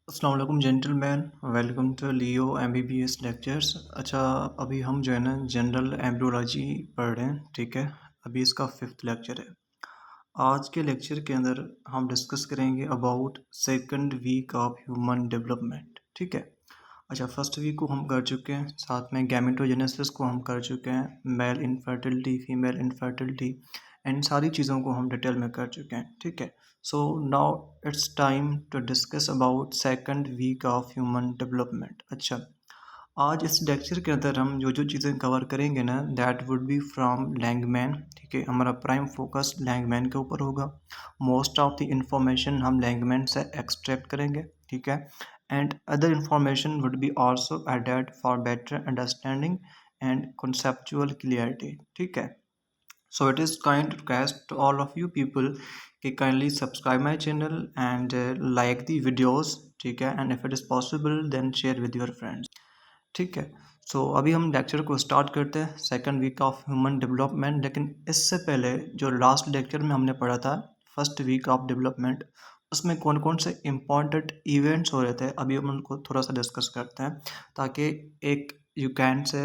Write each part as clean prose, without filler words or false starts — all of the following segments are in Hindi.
अस्सलाम वालेकुम gentleman, welcome to Leo MBBS lectures. अच्छा, अभी हम जो है ना जनरल एम्ब्रियोलॉजी पढ़ रहे हैं, ठीक है। अभी इसका 5th लेक्चर है। आज के लेक्चर के अंदर हम डिस्कस करेंगे about second week of human development, ठीक है। अच्छा, फर्स्ट वीक को हम कर चुके हैं, साथ में गैमेटोजेनेसिस को हम कर चुके हैं, male infertility, female infertility and सारी चीज़ों को हम डिटेल में कर चुके हैं, ठीक है। So now it's time to discuss about second week of human development. अच्छा, आज इस लेक्चर के अंदर हम जो जो चीज़ें कवर करेंगे ना दैट वुड बी फ्रॉम लैंगमैन, ठीक है। हमारा प्राइम फोकस लैंगमैन के ऊपर होगा। मोस्ट ऑफ द इंफॉर्मेशन हम लैंगमैन से एक्सट्रैक्ट करेंगे, ठीक है। And other information would be also added for better understanding and conceptual clarity, ठीक है। So it is kind request to all of you people कि kindly subscribe my channel and like the videos, ठीक है। and if it is possible then share with your friends, ठीक है। सो अभी हम लेक्चर को स्टार्ट करते हैं, second week of human development. लेकिन इससे पहले जो लास्ट लेक्चर में हमने पढ़ा था फर्स्ट वीक ऑफ डेवलपमेंट, उसमें कौन कौन से इम्पॉर्टेंट इवेंट्स हो रहे थे अभी हम उनको थोड़ा सा डिस्कस करते हैं, ताकि एक यू कैन से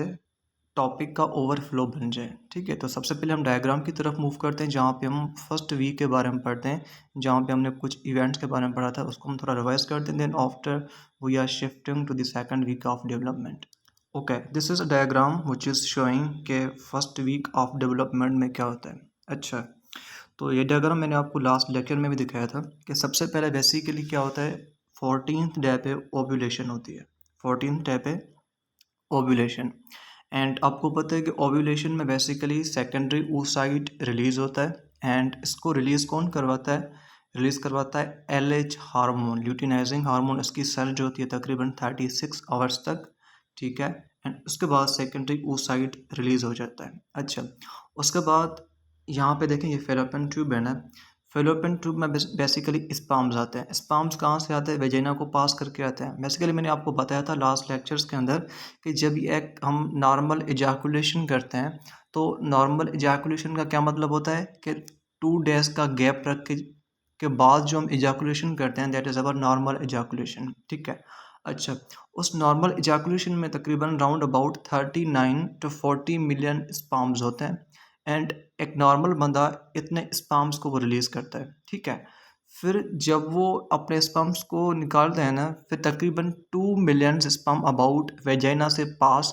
टॉपिक का ओवरफ्लो बन जाए, ठीक है। तो सबसे पहले हम डायग्राम की तरफ मूव करते हैं, जहाँ पे हम फर्स्ट वीक के बारे में पढ़ते हैं, जहाँ पे हमने कुछ इवेंट्स के बारे में पढ़ा था, उसको हम थोड़ा रिवाइज करते हैं। Then after we are shifting to the second week of development. Okay, this is a diagram which is showing के फर्स्ट वीक ऑफ डेवलपमेंट में क्या होता है। अच्छा, तो ये डायग्राम मैंने आपको लास्ट लेक्चर में भी दिखाया था कि सबसे पहले बेसिकली क्या होता है, 14th डे पे ओव्यूलेशन होती है। 14th डे पे ओव्यूलेशन, एंड आपको पता है कि ओव्यूलेशन में बेसिकली सेकेंडरी oocyte रिलीज होता है, एंड इसको रिलीज कौन करवाता है, रिलीज करवाता है LH हार्मोन, ल्यूटिनाइजिंग हार्मोन। इसकी सेल जो होती है तकरीबन 36 आवर्स तक, ठीक है। एंड उसके बाद सेकेंडरी oocyte रिलीज हो जाता है। अच्छा, उसके बाद यहाँ पे देखें ये फेलोपियन ट्यूब है ना, फेलोपियन ट्यूब में बेसिकली स्पर्म्स आते हैं। स्पर्म्स कहाँ से आते हैं, वेजिना को पास करके आते हैं। बेसिकली मैंने आपको बताया था लास्ट लेक्चर्स के अंदर कि जब ये एक हम नॉर्मल इजैकुलेशन करते हैं, तो नॉर्मल इजैकुलेशन का क्या मतलब होता है कि 2 डेज का गैप रख के बाद जो हम इजैकुलेशन करते हैं that is our normal ejaculation, ठीक है। अच्छा, उस नॉर्मल इजैकुलेशन में तकरीबन round about 39 to 40 million sperms होते हैं, एंड एक नॉर्मल बंदा इतने स्पर्म्स को वो रिलीज़ करता है, ठीक है। फिर जब वो अपने स्पर्म्स को निकालते हैं ना, फिर तकरीबन 2 मिलियन स्पर्म अबाउट वेजिना से पास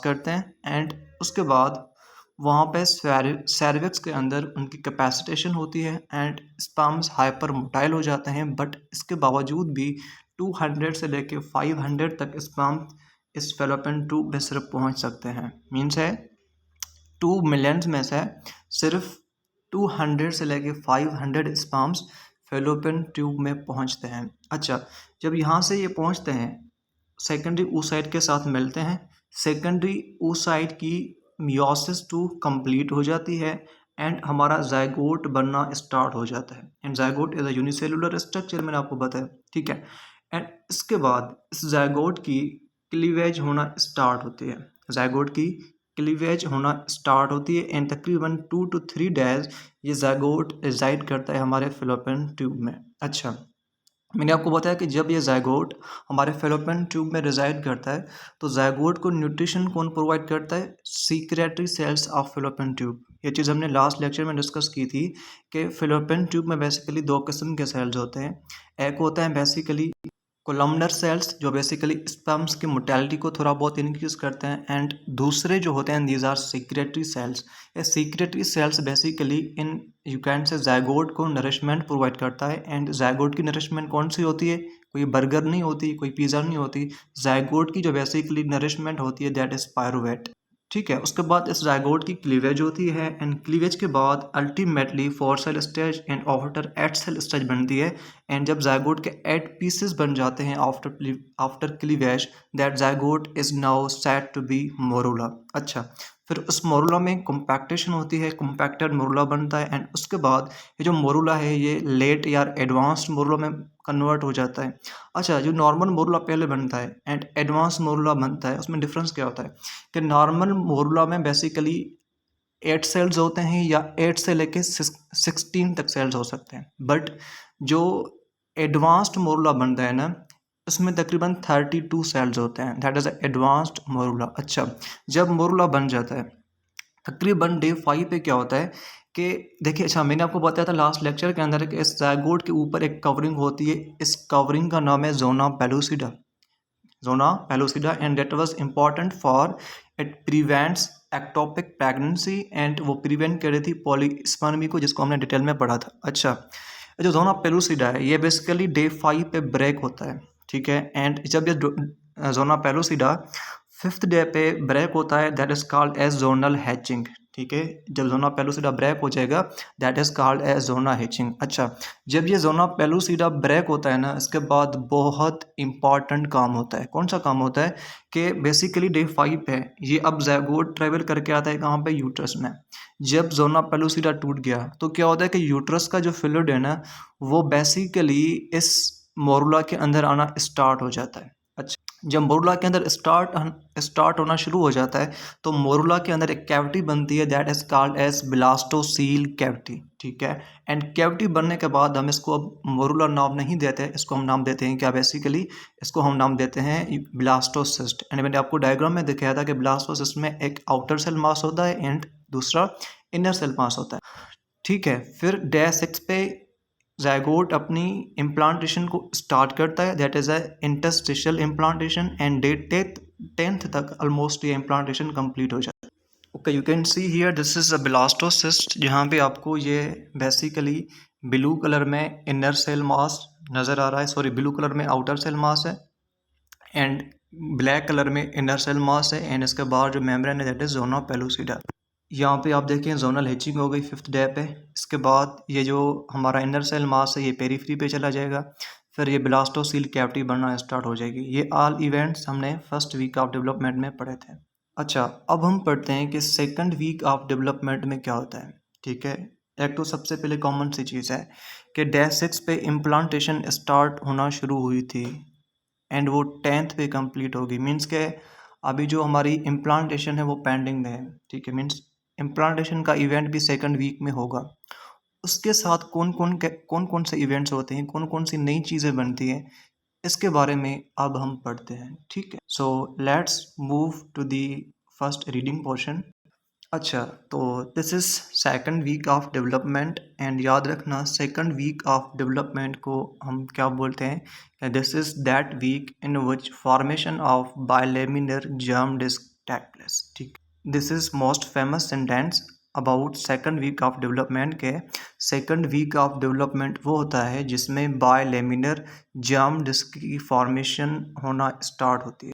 करते हैं, एंड उसके बाद वहाँ पे सर्विक्स के अंदर उनकी कैपेसिटेशन होती है, एंड स्पर्म्स हाइपर मोटाइल हो जाते हैं। बट इसके बावजूद भी 200 से लेके 500 तक स्पर्म इस फेलोपियन ट्यूब में सिर्फ पहुँच सकते हैं। मीन्स है 2 मिलियंस में से सिर्फ 200 से लेके 500 स्पर्म्स फेलोपियन ट्यूब में पहुंचते हैं। अच्छा, जब यहाँ से ये पहुंचते हैं सेकेंडरी oocyte के साथ मिलते हैं, सेकेंडरी oocyte की मियोसिस 2 कंप्लीट हो जाती है, एंड हमारा जाइगोट बनना स्टार्ट हो जाता है। And zygote is a unicellular structure, मैंने आपको बताया, ठीक है। एंड इसके बाद इस जाइगोट की क्लीवेज होना स्टार्ट होती है, जाइगोट की क्लीवेज होना स्टार्ट होती है, एंड तकरीबन 2 to 3 डेज ये जाइगोट रिजाइड करता है हमारे फेलोपियन ट्यूब में। अच्छा, मैंने आपको बताया कि जब ये जाइगोट हमारे फेलोपियन ट्यूब में रिजाइड करता है, तो जाइगोट को न्यूट्रिशन कौन प्रोवाइड करता है, secretory cells of fallopian tube. ये चीज़ हमने लास्ट लेक्चर में डिस्कस की थी कि फेलोपियन ट्यूब में बेसिकली 2 किस्म के सेल्स होते हैं। एक होता है बेसिकली कोलमनर सेल्स, जो बेसिकली स्पर्म्स की मोटेलिटी को थोड़ा बहुत इंक्रीज करते हैं, एंड दूसरे जो होते हैं दीज आर सीक्रेटरी सेल्स। ये secretory sales basically in you can से जाइगोट को नरिशमेंट प्रोवाइड करता है, एंड जाइगोट की नरिशमेंट कौन सी होती है, कोई बर्गर नहीं होती, कोई पिज़्ज़ा नहीं होती। जाइगोट की जो बेसिकली नरिशमेंट होती है दैट इज पायरुवेट, ठीक है। उसके बाद इस जाइगोट की क्लीवेज होती है, एंड क्लीवेज के बाद ultimately 4 cell stage and after 8 cell stage बनती है। एंड जब जाइगोट के 8 पीसेस बन जाते हैं after cleavage, that zygote is now said to be morula. अच्छा, फिर उस मोरूला में कॉम्पैक्टेशन होती है, कॉम्पैक्टेड मोरूला बनता है, एंड उसके बाद ये जो मोरूला है ये लेट या एडवांस्ड मोरूला में कन्वर्ट हो जाता है। अच्छा, जो नॉर्मल मोरूला पहले बनता है एंड एडवांस मोरूला बनता है, उसमें डिफरेंस क्या होता है कि नॉर्मल मोरूला में बेसिकली 8 सेल्स होते हैं, या 8 से लेके 16 तक सेल्स हो सकते हैं। बट जो एडवांस्ड मोरुला बनता है ना, उसमें तकरीबन 32 सेल्स होते हैं, दैट इज एडवांस्ड मोरुला। अच्छा, जब मोरुला बन जाता है तकरीबन डे 5 पे क्या होता है कि देखिए, अच्छा मैंने आपको बताया था लास्ट लेक्चर के अंदर कि इस ज़ायगोट के ऊपर एक कवरिंग होती है, इस कवरिंग का नाम है zona pellucida, zona pellucida, and that was important for it prevents ectopic pregnancy, and वो प्रिवेंट कर रही थी पॉलीस्पर्मी को, जिसको हमने डिटेल में पढ़ा था। अच्छा, जो ज़ोना पेलुसिडा है ये बेसिकली डे 5 पे ब्रेक होता है, ठीक है, एंड जब ये ज़ोना पेलुसिडा 5th डे पे ब्रेक होता है, that is called as zonal hatching, ठीक है, जब ज़ोना पेलुसिडा ब्रेक हो जाएगा that is called as zona hatching. अच्छा, जब ये ज़ोना पेलुसिडा ब्रेक होता है ना, इसके बाद बहुत इंपॉर्टेंट काम होता है। कौन सा काम होता है कि बेसिकली डे 5 है, ये अब ज़ायगोट ट्रेवल करके आता है कहाँ पे, यूट्रस में। जब ज़ोना पेलुसिडा टूट गया तो क्या होता है कि यूट्रस का जो फ्लूइड है ना, वो बेसिकली इस मोरुला के अंदर आना स्टार्ट हो जाता है। अच्छा, जब मोरुला के अंदर स्टार्ट होना शुरू हो जाता है तो मोरुला के अंदर एक कैविटी बनती है, that is called as blastocoel cavity, ठीक है, एंड कैविटी बनने के बाद हम इसको अब मोरुला नाम नहीं देते, इसको हम नाम देते हैं क्या, बेसिकली इसको हम नाम देते हैं ब्लास्टोसिस्ट। एंड मैंने आपको डायग्राम में दिखाया था कि ब्लास्टोसिस्ट में एक आउटर सेल मास होता है एंड दूसरा इनर सेल मास होता है, ठीक है। फिर डे 6 पे ज़ायगोट अपनी इम्प्लांटेशन को स्टार्ट करता है, that is a interstitial implantation, and day 10th तक ऑलमोस्ट ये इम्प्लांटेशन कंप्लीट हो जाता है। Okay, you can see here this is a blastocyst, जहाँ पे आपको ये बेसिकली ब्लू कलर में इनर सेल मास नज़र आ रहा है, सॉरी ब्लू कलर में आउटर सेल मास है एंड ब्लैक कलर में इनर सेल मास है, एंड इसके बाद जो मेम्ब्रेन है दैट इज ज़ोना पेलुसिडा। यहाँ पे आप देखें जोनल हैचिंग हो गई 5th डे पे, इसके बाद ये जो हमारा इनर सेल मास है ये पेरीफ्री पे चला जाएगा, फिर ये ब्लास्टोसील कैविटी बनना स्टार्ट हो जाएगी। ये ऑल इवेंट्स हमने फर्स्ट वीक ऑफ डेवलपमेंट में पढ़े थे। अच्छा, अब हम पढ़ते हैं कि सेकंड वीक ऑफ डेवलपमेंट में क्या होता है, ठीक है। एक तो सबसे पहले कॉमन सी चीज़ है कि डे 6 पे इम्प्लांटेशन स्टार्ट होना शुरू हुई थी एंड वो 10th पे कंप्लीट होगी, मीन्स के अभी जो हमारी इम्प्लांटेशन है वो पेंडिंग में है, ठीक है, मीन्स इम्प्लांटेशन का इवेंट भी सेकंड वीक में होगा। उसके साथ कौन कौन से इवेंट्स होते हैं, कौन कौन सी नई चीज़ें बनती हैं, इसके बारे में अब हम पढ़ते हैं, ठीक है। So let's move to the first reading portion. अच्छा, तो this is second week of development, and याद रखना सेकंड वीक ऑफ डेवलपमेंट को हम क्या बोलते हैं, this is that week in which formation of bilaminar germ disc take place, ठीक। This is most famous sentence about second week of development के। सेकंड वीक ऑफ डेवलपमेंट वो होता है जिसमें बायलेमिनर जर्म डिस्क की फॉर्मेशन होना स्टार्ट होती है।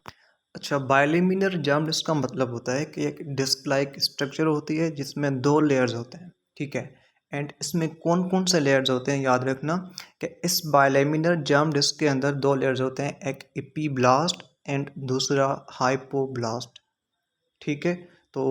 अच्छा, बायलेमिनर जर्म डिस्क का मतलब होता है कि एक डिस्क लाइक स्ट्रक्चर होती है जिसमें दो लेयर्स होते हैं, ठीक है, एंड इसमें कौन कौन से लेयर्स होते हैं, याद रखना कि इस बायलेमिनर जर्म डिस्क के अंदर दो लेयर्स होते हैं, एक एपीब्लास्ट एंड दूसरा हाइपोब्लास्ट, ठीक है। तो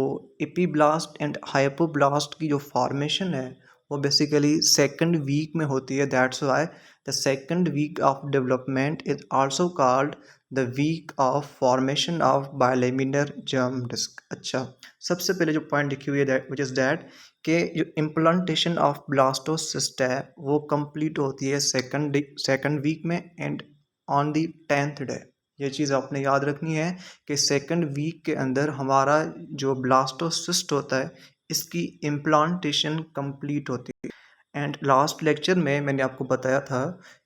एपीब्लास्ट एंड हाइपोब्लास्ट की जो फॉर्मेशन है वो बेसिकली सेकंड वीक में होती है, that's why the second week of development is also called the week of formation of bilaminar germ disc. अच्छा, सबसे पहले जो पॉइंट लिखी हुई है दैट विच इज़ दैट कि जो इम्प्लांटेशन ऑफ ब्लास्टोसिस्ट है वो कंप्लीट होती है सेकंड वीक में and on the 10th day. ये चीज़ आपने याद रखनी है कि सेकंड वीक के अंदर हमारा जो ब्लास्टोसिस्ट होता है इसकी इम्प्लांटेशन कंप्लीट होती है। एंड लास्ट लेक्चर में मैंने आपको बताया था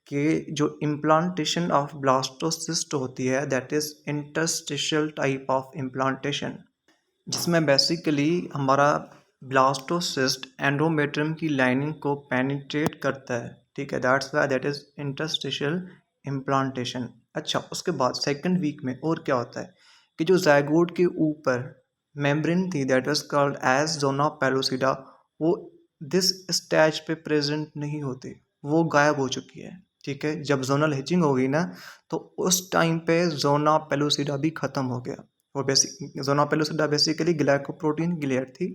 कि जो इम्प्लांटेशन ऑफ ब्लास्टोसिस्ट होती है that is interstitial type of implantation, जिसमें बेसिकली हमारा ब्लास्टोसिस्ट एंडोमेट्रियम की लाइनिंग को पेनिट्रेट करता है, ठीक है, that's why that is interstitial implantation. अच्छा, उसके बाद सेकंड वीक में और क्या होता है कि जो जायगोट के ऊपर मेम्ब्रेन थी that was called as zona pellucida, वो दिस स्टेज पे प्रेजेंट नहीं होती, वो गायब हो चुकी है, ठीक है। जब जोनल हिचिंग हो गई ना तो उस टाइम पे जोना पेलोसिडा भी ख़त्म हो गया। वो basic zona pellucida basically glycoprotein की लेयर थी,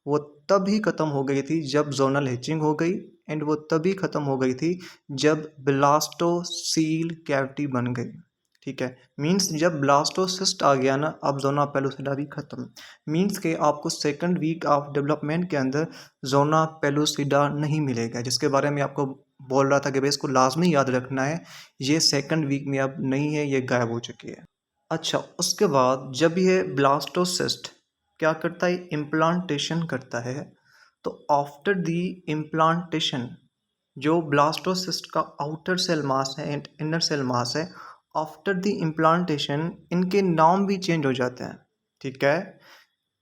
वो तभी ख़त्म हो गई थी जब जोनल हिचिंग हो गई, एंड वो तभी ख़त्म हो गई थी जब ब्लास्टोसील कैविटी बन गई। ठीक है। मीन्स जब ब्लास्टोसिस्ट आ गया ना, अब जोना पेलुसिडा भी खत्म। मीन्स के आपको सेकंड वीक ऑफ डेवलपमेंट के अंदर जोना पेलुसिडा नहीं मिलेगा, जिसके बारे में आपको बोल रहा था कि भाई इसको लाजमी याद रखना है। ये सेकंड वीक में अब नहीं है, ये गायब हो चुकी है। अच्छा, उसके बाद जब ये ब्लास्टोसिस्ट क्या करता है, इम्प्लांटेशन करता है, तो आफ्टर दी इम्प्लांटेशन जो ब्लास्टोसिस्ट का आउटर सेल मास है एंड इनर सेल मास है, आफ्टर द इम्प्लांटेशन इनके नाम भी चेंज हो जाते हैं। ठीक है।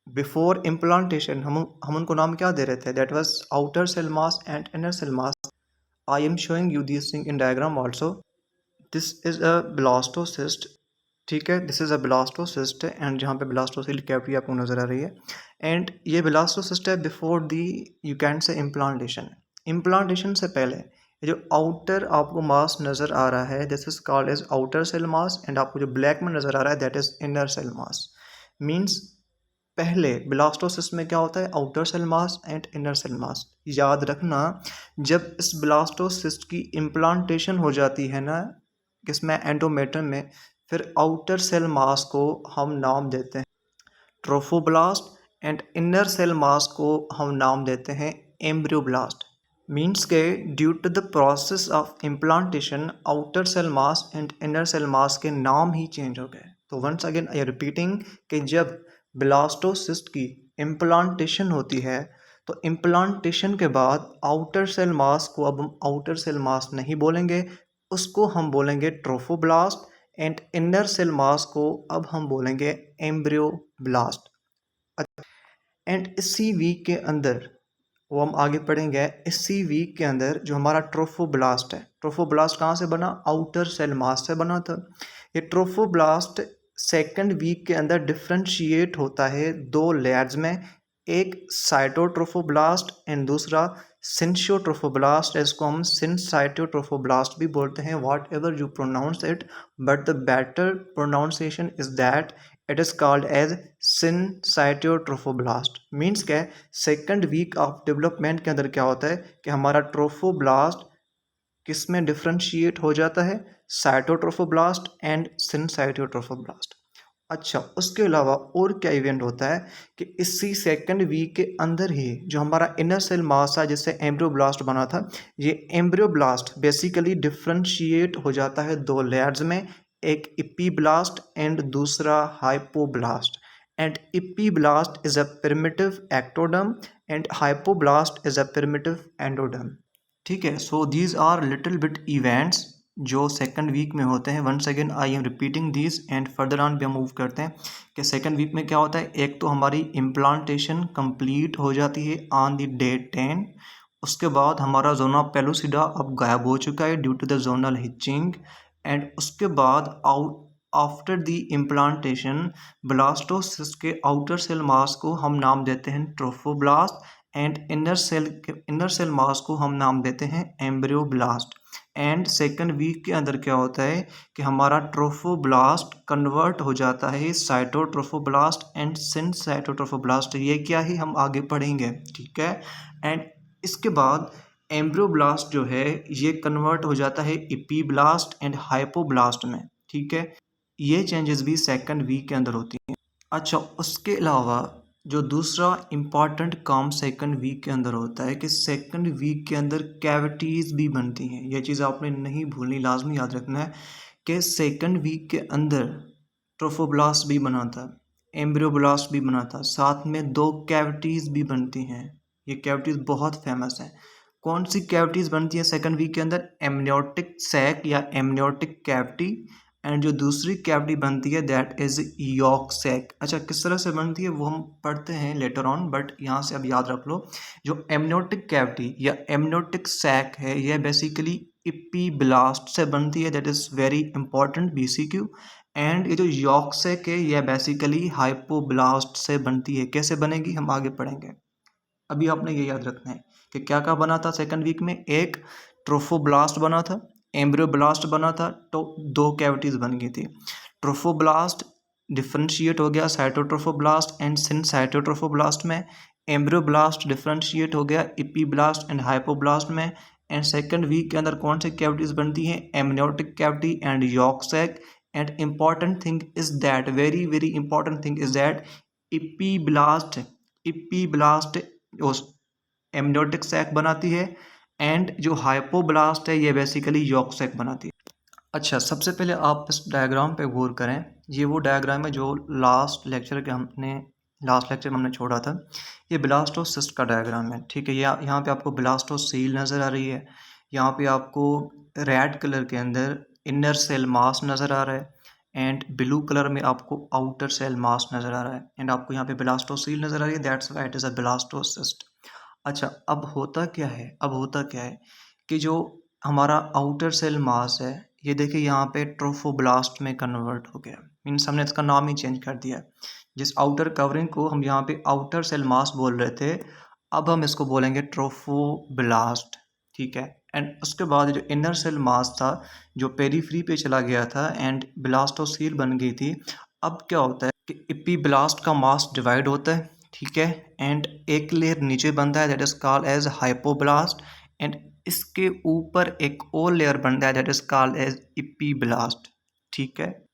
बिफोर इम्प्लांटेशन हम उनको नाम क्या दे रहे थे, that was outer cell mass and inner cell mass. I am showing you this thing in diagram also. This is a blastocyst. ठीक है, this is a blastocyst and जहाँ पे ब्लास्टोसिल कैविटी आपको नजर आ रही है, एंड ये ब्लास्टोसिस्ट है बिफोर दी यू कैन से इम्प्लांटेशन। इम्प्लांटेशन से पहले ये जो आउटर आपको मास नजर आ रहा है, this is called as outer cell mass, and आपको जो ब्लैक में नजर आ रहा है that is inner cell mass. Means पहले ब्लास्टोसिस्ट में क्या होता है, outer cell mass and inner cell mass. याद रखना, जब इस ब्लास्टोसिस्ट की इम्प्लांटेशन हो जाती है ना, किसमें, एंडोमेट्रियम में, फिर आउटर सेल मास को हम नाम देते हैं trophoblast and inner cell mass को हम नाम देते हैं एम्ब्रियोब्लास्ट। मीन्स के due to the process of implantation outer cell mass and inner cell mass के नाम ही चेंज हो गए। तो वंस अगेन आई रिपीटिंग कि जब ब्लास्टोसिस्ट की इम्प्लांटेशन होती है, तो इम्प्लांटेशन के बाद आउटर सेल मास को अब हम आउटर सेल मास नहीं बोलेंगे, उसको हम बोलेंगे trophoblast, and inner cell mass को अब हम बोलेंगे एम्ब्रियोब्लास्ट। एंड इसी वीक के अंदर, वो हम आगे पढ़ेंगे, इसी वीक के अंदर जो हमारा ट्रोफोब्लास्ट है, ट्रोफोब्लास्ट कहाँ से बना, आउटर सेल मास से बना था। ये ट्रोफोब्लास्ट सेकंड वीक के अंदर डिफ्रेंशिएट होता है दो लेयर्स में, एक साइटोट्रोफोब्लास्ट एंड दूसरा सिंशियोट्रोफोब्लास्ट। इसको हम सिंसाइटोट्रोफोब्लास्ट भी बोलते हैं, whatever you pronounce it, but the better pronunciation is that it is called as syncytiotrophoblast. Means क्या है, सेकंड वीक ऑफ डेवलपमेंट के अंदर क्या होता है कि हमारा ट्रोफोब्लास्ट किस में डिफ्रेंशिएट हो जाता है, साइटोट्रोफोब्लास्ट एंड सिंसाइटोट्रोफोब्लास्ट। अच्छा, उसके अलावा और क्या इवेंट होता है कि इसी सेकंड वीक के अंदर ही जो हमारा इनर सेल मास है जिससे एम्ब्रियोब्लास्ट बना था, ये एम्ब्रियोब्लास्ट बेसिकली डिफ्रेंशिएट हो जाता है दो लेयर्स में, एक इपीब्लास्ट एंड दूसरा hypoblast. And epiblast is a primitive ectoderm and hypoblast is a primitive endoderm. ठीक है। So these are little bit events जो सेकंड वीक में होते हैं। Once again I am repeating these and further on भी हम मूव करते हैं कि सेकंड वीक में क्या होता है। एक तो हमारी इम्प्लांटेशन कंप्लीट हो जाती है ऑन द डे 10। उसके बाद हमारा जोना पेलुसिडा अब गायब हो चुका है due to the zonal hatching. And उसके बाद out after the implantation blastocyst के आउटर सेल मास को हम नाम देते हैं trophoblast, and inner cell mass को हम नाम देते हैं एम्ब्रियोब्लास्ट। एंड सेकंड वीक के अंदर क्या होता है कि हमारा ट्रोफोब्लास्ट कन्वर्ट हो जाता है साइटोट्रोफोब्लास्ट एंड सिंसाइटोट्रोफोब्लास्ट। ये क्या है हम आगे पढ़ेंगे। ठीक है। एंड इसके बाद एम्ब्रियोब्लास्ट जो है ये कन्वर्ट हो जाता है इपीब्लास्ट एंड हाइपोब्लास्ट में। ठीक है। ये चेंजेस भी सेकंड वीक के अंदर होती हैं। अच्छा, उसके अलावा जो दूसरा इम्पॉर्टेंट काम सेकंड वीक के अंदर होता है कि सेकंड वीक के अंदर कैविटीज़ भी बनती हैं। यह चीज़ आपने नहीं भूलनी, लाजमी याद रखना है कि सेकंड वीक के अंदर ट्रोफोब्लास्ट भी बना था, एम्ब्रियोब्लास्ट भी बना था, साथ में दो कैविटीज़ भी बनती हैं। ये कैविटीज़ बहुत फेमस हैं। कौन सी कैविटीज़ बनती हैं सेकंड वीक के अंदर, एमनियोटिक सैक या एमनियोटिक कैविटी, एंड जो दूसरी कैविटी बनती है दैट इज यॉक सैक। अच्छा, किस तरह से बनती है वो हम पढ़ते हैं लेटर ऑन, बट यहाँ से अब याद रख लो, जो एमनियोटिक कैविटी या एमनियोटिक सैक है यह बेसिकली इपीब्लास्ट से बनती है, that is very important BCQ. And ये जो यॉक सैक है यह बेसिकली हाइपोब्लास्ट से बनती है। कैसे बनेगी हम आगे पढ़ेंगे। अभी आपने ये याद रखना है कि क्या क्या बना था सेकंड वीक में, एक ट्रोफोब्लास्ट बना था, एम्ब्रियोब्लास्ट बना था, तो दो कैविटीज बन गई थी। ट्रोफोब्लास्ट डिफ्रेंशिएट हो गया साइटोट्रोफोब्लास्ट एंड सिंसाइटोट्रोफोब्लास्ट में, एम्ब्रियोब्लास्ट डिफ्रेंशिएट हो गया इपीब्लास्ट एंड हाइपोब्लास्ट में। एंड सेकंड वीक के अंदर कौन सी कैविटीज बनती हैं, amniotic cavity and yolk sac. And important thing is that, very very important thing is that epiblast amniotic sac बनाती है, एंड जो हाइपोब्लास्ट है ये बेसिकली यॉर्क सैक बनाती है। अच्छा, सबसे पहले आप इस डायग्राम पे गौर करें। ये वो डायग्राम है जो लास्ट लेक्चर में हमने छोड़ा था। ये ब्लास्टोसिस्ट का डायग्राम है, ठीक है। यहाँ पे आपको ब्लास्टोसील नज़र आ रही है, यहाँ पे आपको रेड कलर के अंदर इनर सेल मास नज़र आ रहा है, एंड ब्लू कलर में आपको आउटर सेल मास नज़र आ रहा है, एंड आपको यहाँ पे ब्लास्टोसील नज़र आ रही है। That's why it is a blastocyst. अच्छा, अब होता क्या है कि जो हमारा आउटर सेल मास है, ये देखिए यहाँ पे ट्रोफोब्लास्ट में कन्वर्ट हो गया। मीन्स हमने इसका नाम ही चेंज कर दिया। जिस आउटर कवरिंग को हम यहाँ पे आउटर सेल मास बोल रहे थे, अब हम इसको बोलेंगे ट्रोफोब्लास्ट, ठीक है। एंड उसके बाद जो इनर सेल मास था, जो पेरीफ्री पे चला गया था एंड ब्लास्टोसील बन गई थी। अब क्या होता है कि इपीब्लास्ट का मास डिवाइड होता है, ठीक है, एंड एक लेयर नीचे बनता है, that is called as hypoblast, and इसके ऊपर एक और लेयर बनता है, that is called as epiblast, ठीक है।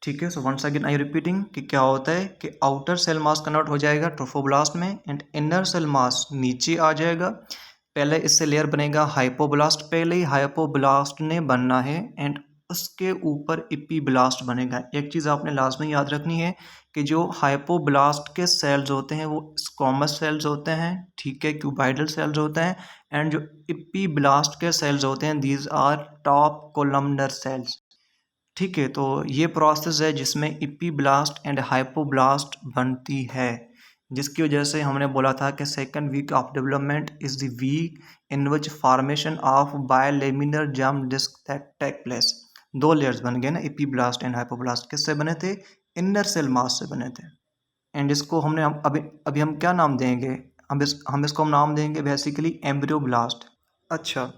So once again I repeating कि क्या होता है कि आउटर सेल मास कन्वर्ट हो जाएगा ट्रोफोब्लास्ट में, एंड इनर सेल मास नीचे आ जाएगा। पहले इससे लेयर बनेगा हाइपोब्लास्ट, पहले ही हाइपोब्लास्ट ने बनना है, एंड उसके ऊपर इपीब्लास्ट बनेगा। एक चीज़ आपने लाजमी याद रखनी है कि जो हाइपोब्लास्ट के सेल्स होते हैं वो स्क्वामस सेल्स होते हैं, ठीक है, क्यूबाइडल सेल्स होते हैं, एंड जो इपीब्लास्ट के सेल्स होते हैं these are top columnar cells, ठीक है। तो ये प्रोसेस है जिसमें इपीब्लास्ट एंड हाइपोब्लास्ट बनती है, जिसकी वजह से हमने बोला था कि second week of development is the week in which formation of bilaminar germ disc take place. दो लेयर्स बन गए ना, इपीब्लास्ट एंड हाइपोब्लास्ट। किससे बने थे? इनर सेल मास से बने थे। एंड इसको हमने अभी हम क्या नाम देंगे? हम इसको हम नाम देंगे बेसिकली एम्ब्रियोब्लास्ट। अच्छा,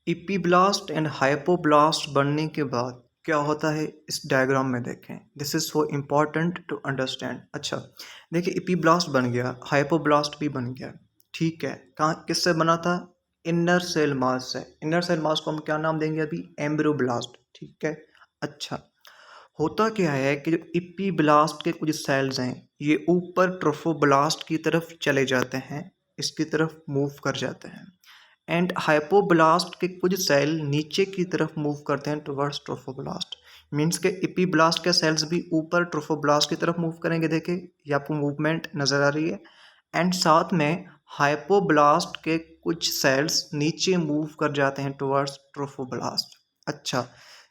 इपीब्लास्ट एंड हाइपोब्लास्ट बनने के बाद क्या होता है इस डायग्राम में देखें। This is so important to understand. अच्छा, देखिए इपीब्लास्ट बन गया, हाइपोब्लास्ट भी बन गया, ठीक है। कहाँ किससे बना था? इनर सेल मास से। इनर सेल मास को हम क्या नाम देंगे अभी? एम्ब्रियोब्लास्ट, ठीक है। अच्छा, होता क्या है कि जो इपीब्लास्ट के कुछ सेल्स हैं ये ऊपर ट्रोफोब्लास्ट की तरफ चले जाते हैं, इसकी तरफ मूव कर जाते हैं, एंड हाइपोब्लास्ट के कुछ सेल नीचे की तरफ मूव करते हैं टुवर्ड्स ट्रोफोब्लास्ट। मीन्स के इपीब्लास्ट के सेल्स भी ऊपर ट्रोफोब्लास्ट की तरफ मूव करेंगे। देखिए ये आपको मूवमेंट नज़र आ रही है, एंड साथ में हाइपोब्लास्ट के कुछ सेल्स नीचे मूव कर जाते हैं टुवर्ड्स ट्रोफोब्लास्ट। अच्छा,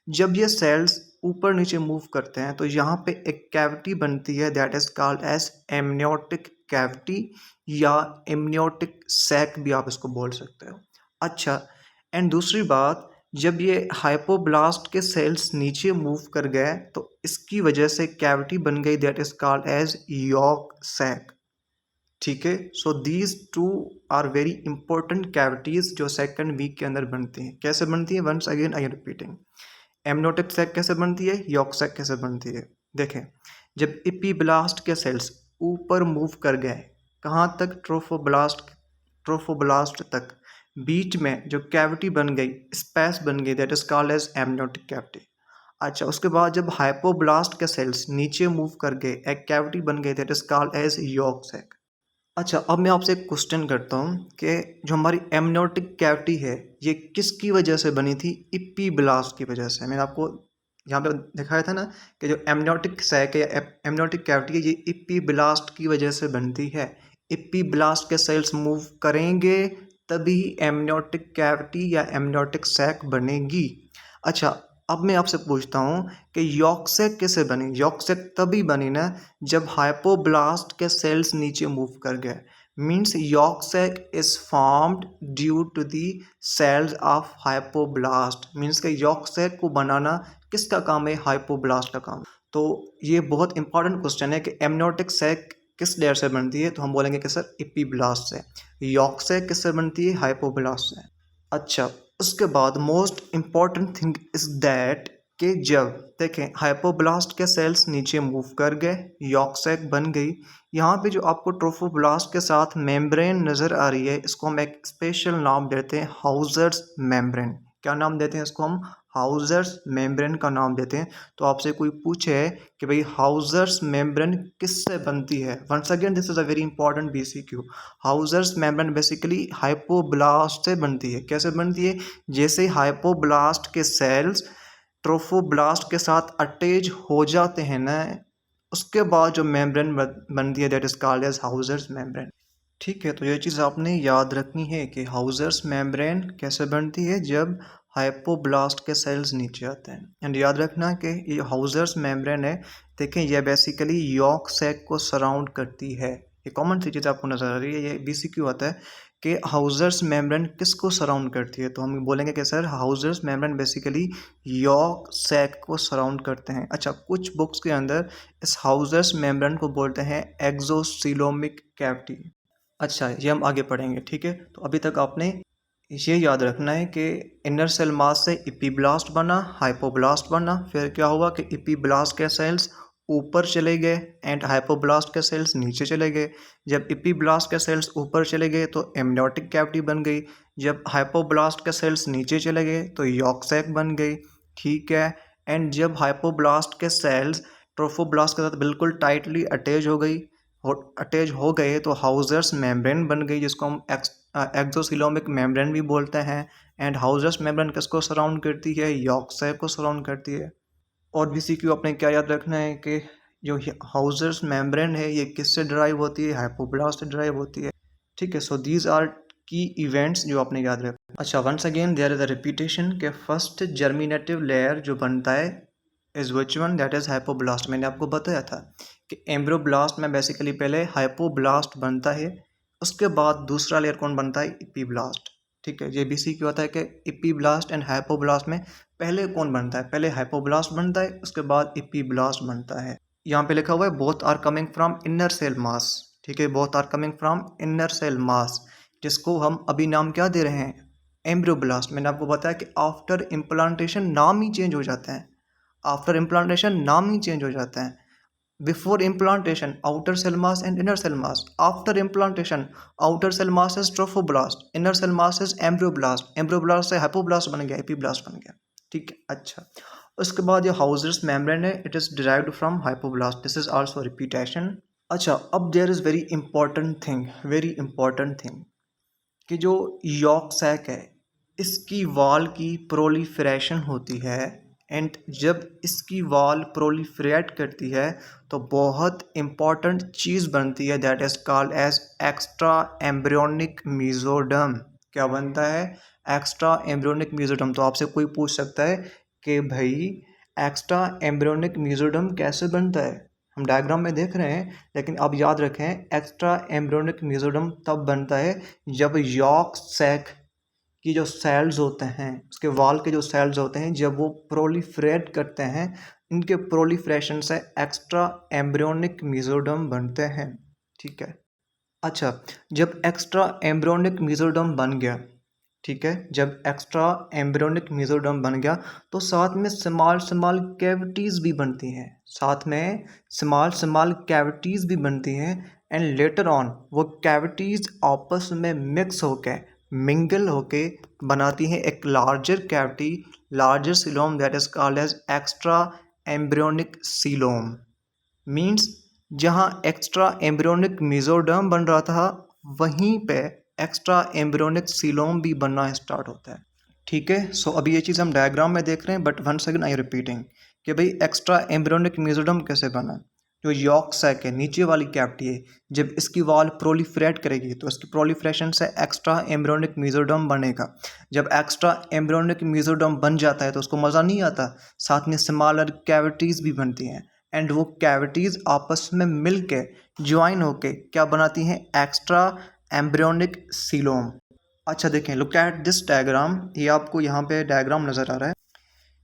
जब ये सेल्स ऊपर नीचे मूव करते हैं तो यहाँ पे एक कैविटी बनती है, that is called as amniotic cavity, या एमनियोटिक सैक भी आप इसको बोल सकते हो। अच्छा, एंड दूसरी बात, जब ये हाइपोब्लास्ट के सेल्स नीचे मूव कर गए तो इसकी वजह से कैविटी बन गई, that is called as yolk sac, ठीक है। So these two are very important cavities जो सेकंड वीक के अंदर बनती हैं। कैसे बनती है? Once again I am repeating. Amniotic sac कैसे बनती है, यॉर्क सैक कैसे बनती है? देखें, जब इपीब्लास्ट के सेल्स ऊपर मूव कर गए, कहाँ तक? ट्रोफोब्लास्ट तक, बीच में जो कैविटी बन गई, स्पेस बन गई, that is called as amniotic cavity. अच्छा, उसके बाद जब हाइपोब्लास्ट के सेल्स नीचे मूव कर गए, एक कैविटी बन गई, that is called as yolk sac. अच्छा, अब मैं आपसे एक क्वेश्चन करता हूँ कि जो हमारी एमनियोटिक कैविटी है ये किसकी वजह से बनी थी? इपीब्लास्ट की वजह से। मैंने आपको यहाँ पे दिखाया था ना कि जो एमनियोटिक सैक है या एमनियोटिक कैविटी है ये इपीब्लास्ट की वजह से बनती है। इपीब्लास्ट के सेल्स मूव करेंगे तभी एमनियोटिक कैविटी या एमनियोटिक सैक बनेगी। अच्छा, अब मैं आपसे पूछता हूँ कि यॉर्क सैक कैसे बनी? यॉर्क सैक तभी बनी ना जब हाइपोब्लास्ट के सेल्स नीचे मूव कर गए। Means yolk sac is formed due to the cells of hypoblast. Means के यॉर्क सैक को बनाना किसका काम है? हाइपोब्लास्ट का काम। तो ये बहुत इंपॉर्टेंट क्वेश्चन है कि एमनियोटिक सैक किस लेयर से बनती है, तो हम बोलेंगे कि सर इपीब्लास्ट से। यॉर्क सैक किससे बनती है? हाइपोब्लास्ट से। अच्छा, उसके बाद most important thing is that कि जब देखें हाइपोब्लास्ट के सेल्स नीचे मूव कर गए, यॉर्क सैक बन गई, यहाँ पे जो आपको ट्रोफोब्लास्ट के साथ मेम्ब्रेन नज़र आ रही है, इसको हम एक स्पेशल नाम देते हैं हाउजर्स मेम्ब्रेन। क्या नाम देते हैं इसको हम? हाउजर्स मेम्ब्रेन का नाम देते हैं। तो आपसे कोई पूछे कि भाई हाउजर्स मेम्ब्रेन किससे बनती है, once again this is a very important BCQ. Heuser's membrane basically hypoblast से बनती है। कैसे बनती है? जैसे हाइपोब्लास्ट के सेल्स ट्रोफोब्लास्ट के साथ अटैच हो जाते हैं ना, उसके बाद जो मेम्ब्रेन बनती है that is called as Heuser's membrane. ठीक है, तो ये चीज़ आपने याद रखनी है कि हाउजर्स मेम्ब्रेन कैसे बनती है, जब हाइपोब्लास्ट के सेल्स नीचे आते हैं। एंड याद रखना कि ये हाउजर्स मेम्ब्रेन है, देखें ये बेसिकली यॉर्क सैक को सराउंड करती है। ये कॉमन सी चीज़ आपको नजर आ रही है, ये बीसीक्यू आता है कि हाउजर्स मेम्ब्रेन किसको सराउंड करती है। तो हम बोलेंगे कि sir Heuser's membrane basically yolk sac को सराउंड करते हैं। अच्छा, कुछ बुक्स के अंदर इस हाउजर्स मेम्ब्रेन को बोलते हैं एक्सोसीलोमिक कैविटी। अच्छा, ये हम आगे पढ़ेंगे, ठीक है। तो अभी तक आपने ये याद रखना है कि इनर सेल मास से इपीब्लास्ट बना, हाइपोब्लास्ट बना, फिर क्या हुआ कि इपीब्लास्ट के सेल्स ऊपर चले गए एंड हाइपोब्लास्ट के सेल्स नीचे चले गए। जब इपीब्लास्ट के सेल्स ऊपर चले गए तो एमनियोटिक कैविटी बन गई। जब हाइपोब्लास्ट के सेल्स नीचे चले गए तो यॉर्क सैक बन गई, ठीक है। एंड जब हाइपोब्लास्ट के सेल्स ट्रोफोब्लास्ट के साथ बिल्कुल टाइटली अटैच हो गए तो हाउजर्स मेम्ब्रेन बन गई, जिसको हम एक्सोसिलोमिक मेम्ब्रेन भी बोलते हैं। एंड हाउजर्स मेम्ब्रेन किसको सराउंड करती है? यॉर्क सैक को सराउंड करती है। और बीसीक्यू अपने क्या याद रखना है कि जो हाउजर्स मेम्ब्रेन है ये किससे ड्राइव होती है? हाइपोब्लास्ट से ड्राइव होती है, ठीक है। So these are key events जो आपने याद रखना। अच्छा, once again there is a repetition के फर्स्ट जर्मिनेटिव लेयर जो बनता है is which one? That is hypoblast. मैंने आपको बताया था कि एम्ब्रोब्लास्ट में बेसिकली पहले हाइपोब्लास्ट बनता है, उसके बाद दूसरा लेयर कौन बनता है? इपीब्लास्ट, ठीक है। ये बीसीक्यू आता है कि इपीब्लास्ट एंड हाइपोब्लास्ट में पहले कौन बनता है? पहले हाइपोब्लास्ट बनता है, उसके बाद इपीब्लास्ट बनता है। यहाँ पे लिखा हुआ है both are coming from inner cell mass, ठीक है, both are coming from inner cell mass, जिसको हम अभी नाम क्या दे रहे हैं? एम्ब्रोब्लास्ट। मैंने आपको बताया कि आफ्टर इम्प्लांटेशन नाम ही चेंज हो जाता है, आफ्टर इम्प्लांटेशन नाम ही चेंज हो जाता है। Before implantation outer cell mass and inner cell mass, after implantation outer cell mass is trophoblast, inner cell mass is embryoblast, embryoblast से हाइपोब्लास्ट बन गया, एपीब्लास्ट बन गया, ठीक है। अच्छा, उसके बाद ये हाउजर्स मेम्ब्रेन है, it is derived from hypoblast, this is also repetition. अच्छा, अब there is very important thing कि जो यॉर्क सैक है इसकी वॉल की प्रोलिफरेशन होती है। एंड जब इसकी वॉल प्रोलिफरेट करती है तो बहुत इंपॉर्टेंट चीज़ बनती है that is called as extra embryonic mesoderm. क्या बनता है? Extra embryonic mesoderm. तो आपसे कोई पूछ सकता है कि भाई एक्स्ट्रा एम्ब्रियोनिक मेसोडर्म कैसे बनता है? हम डायग्राम में देख रहे हैं, लेकिन अब याद रखें एक्स्ट्रा एम्ब्रियोनिक मेसोडर्म तब बनता है जब यॉर्क सैक की जो सेल्स होते हैं, उसके वॉल के जो सेल्स होते हैं, जब वो प्रोलिफरेट करते हैं, इनके प्रोलिफरेशन से एक्स्ट्रा एम्ब्रियोनिक मेसोडर्म बनते हैं, ठीक है। अच्छा, जब एक्स्ट्रा एम्ब्रियोनिक मेसोडर्म बन गया, ठीक है, जब एक्स्ट्रा एम्ब्रियोनिक मेसोडर्म बन गया तो साथ में स्मॉल स्मॉल कैविटीज़ भी बनती हैं, साथ में स्मॉल स्मॉल कैविटीज़ भी बनती हैं। एंड लेटर ऑन वो कैविटीज़ आपस में मिक्स होके मिंगल होके बनाती हैं एक larger cavity, larger coelom that is called as extra embryonic coelom. Means जहाँ एक्स्ट्रा एम्ब्रियोनिक मेसोडर्म बन रहा था वहीं पे एक्स्ट्रा एम्ब्रियोनिक सीलोम भी बनना स्टार्ट होता है, ठीक है। सो अभी ये चीज़ हम डायग्राम में देख रहे हैं, but once again I repeating कि भाई एक्स्ट्रा एम्ब्रियोनिक मेसोडर्म कैसे बना? जो यॉर्क सैक है, नीचे वाली कैविटी है, जब इसकी वॉल प्रोलिफरेट करेगी तो इसकी प्रोलिफरेशन से एक्स्ट्रा एम्ब्रियोनिक मेसोडर्म बनेगा। जब एक्स्ट्रा एम्ब्रियोनिक मेसोडर्म बन जाता है तो उसको मज़ा नहीं आता, साथ में स्मॉलर कैविटीज़ भी बनती हैं। एंड वो कैविटीज़ आपस में मिल के ज्वाइन होके क्या बनाती हैं? Extra embryonic coelom. अच्छा देखें, लुक एट दिस डायग्राम, ये आपको यहाँ पे डायग्राम नज़र आ रहा है,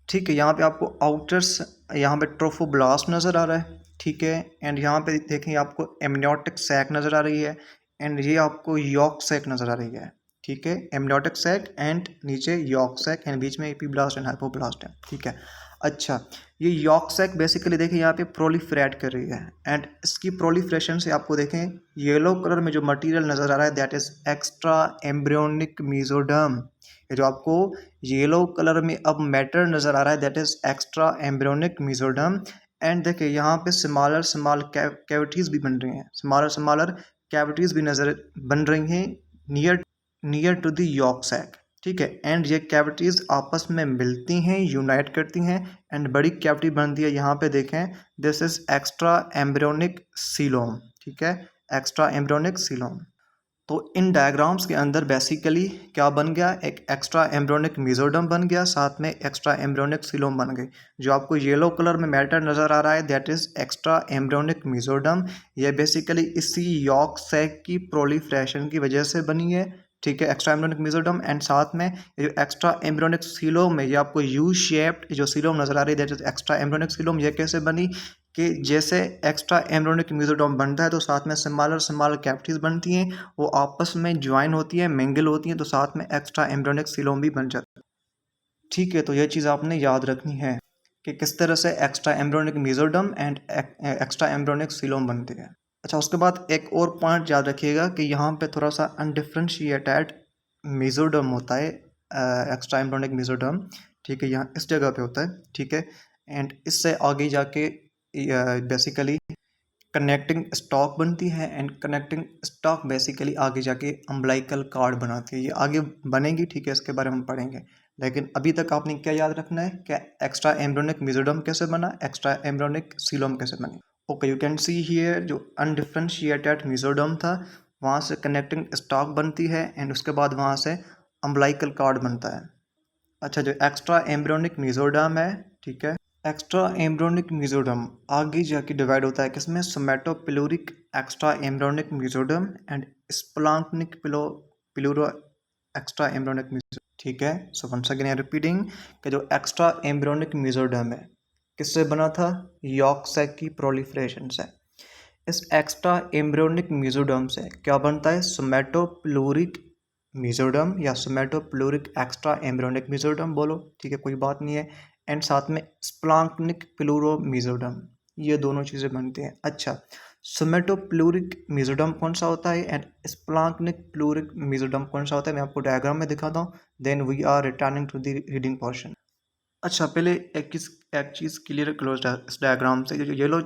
ठीक है। यहाँ पे आपको आउटर्स, यहाँ पे ट्रोफोब्लास्ट नज़र आ रहा है, ठीक है। एंड यहाँ पे देखें आपको एमनियोटिक सैक नज़र आ रही है, एंड ये आपको यॉर्क सैक नज़र आ रही है, ठीक है। एमनियोटिक सैक एंड नीचे यॉर्क सैक एंड बीच में एपीब्लास्ट एंड हाइपोब्लास्ट है, ठीक है। अच्छा, ये यॉर्क सैक बेसिकली देखें यहाँ पे प्रोलिफरेट कर रही है, एंड इसकी प्रोलिफरेशन से आपको देखें येलो कलर में जो मटेरियल नज़र आ रहा है that is extra embryonic mesoderm. ये जो आपको येलो कलर में अब मैटर नज़र आ रहा है that is extra embryonic mesoderm. And देखिए यहाँ पे स्मॉलर कैविटीज़ भी बन रही हैं, स्मॉलर कैविटीज़ भी नज़र बन रही हैं near to the yolk sac. ठीक है, एंड ये कैविटीज़ आपस में मिलती हैं, यूनाइट करती हैं एंड बड़ी कैविटी बनती है। यहाँ पे देखें, this is extra embryonic coelom. ठीक है, एक्स्ट्रा एम्ब्रियोनिक सीलोम। तो इन डायग्राम्स के अंदर बेसिकली क्या बन गया, एक एक्स्ट्रा एम्ब्रियोनिक मेसोडर्म बन गया, साथ में एक्स्ट्रा एम्ब्रियोनिक सीलोम बन गई। जो आपको येलो कलर में मैटर नज़र आ रहा है that is extra embryonic mesoderm. ये बेसिकली इसी यॉर्क सैक की प्रोलिफरेशन की वजह से बनी है। ठीक है, एक्स्ट्रा एम्ब्रियोनिक मेसोडर्म। एंड साथ में ये जो एक्स्ट्रा एम्ब्रियोनिक सीलोम है, ये आपको यू शेप्ड जो सीलोम नज़र आ रही है that is extra embryonic coelom. ये कैसे बनी कि जैसे एक्स्ट्रा एम्ब्रियोनिक मेसोडर्म बनता है तो साथ में स्मॉलर कैविटीज़ बनती हैं, वो आपस में ज्वाइन होती है, मिंगल होती हैं, तो साथ में एक्स्ट्रा एम्ब्रियोनिक सीलोम भी बन जाता है। ठीक है, तो ये चीज़ आपने याद रखनी है कि किस तरह से extra embryonic mesoderm and extra embryonic coelom बनते हैं। अच्छा, उसके बाद एक और पॉइंट याद रखिएगा कि यहाँ पे थोड़ा सा अनडिफ्रेंशिएटेड मेसोडर्म होता है, एक्स्ट्रा एम्ब्रियोनिक मेसोडर्म। ठीक है, यहाँ इस जगह पे होता है। ठीक है, एंड इससे आगे जाके बेसिकली कनेक्टिंग स्टॉक बनती है एंड कनेक्टिंग स्टॉक बेसिकली आगे जाके अम्बिलिकल कार्ड बनाती है। ये आगे बनेगी, ठीक है, इसके बारे में हम पढ़ेंगे। लेकिन अभी तक आपने क्या याद रखना है, क्या एक्स्ट्रा एम्ब्रियोनिक मेसोडर्म कैसे बना, एक्स्ट्रा एम्ब्रियोनिक सीलोम कैसे बनी। Okay, you can see here जो अनडिफ्रेंशिएटेड मेसोडर्म था वहाँ से कनेक्टिंग स्टॉक बनती है एंड उसके बाद वहाँ से अम्बिलिकल कार्ड बनता है। अच्छा, जो एक्स्ट्रा एम्ब्रियोनिक मेसोडर्म है, ठीक है, एक्स्ट्रा एम्ब्रियोनिक मेसोडर्म आगे जाके डिवाइड होता है किसमें, somatopleuric extra embryonic mesoderm and splanchnopleuric extra embryonic mesoderm. ठीक है, सो वंस अगेन रिपीटिंग कि जो एक्स्ट्रा एम्ब्रियोनिक मेसोडर्म है किससे बना था, यॉर्क सैक की प्रोलिफरेशन से। इस एक्स्ट्रा एम्ब्रियोनिक मेसोडर्म से क्या बनता है, सोमैटोपिलोरिक मेसोडर्म या सोमैटोपिलोरिक एक्स्ट्रा एम्ब्रियोनिक मेसोडर्म बोलो। ठीक है, कोई बात नहीं है। एंड साथ में स्प्लांक्निक प्लूरो मेसोडर्म, ये दोनों चीज़ें बनती हैं। अच्छा, सोमैटोपिलोरिक मेसोडर्म कौन सा होता है एंड स्प्लांक्निक प्लूरिक मेसोडर्म कौन सा होता है, मैं आपको डायग्राम में दिखाता हूँ, then we are returning to the reading portion. अच्छा, पहले एक चीज़ क्लियर करो इस डायग्राम से, जो येलो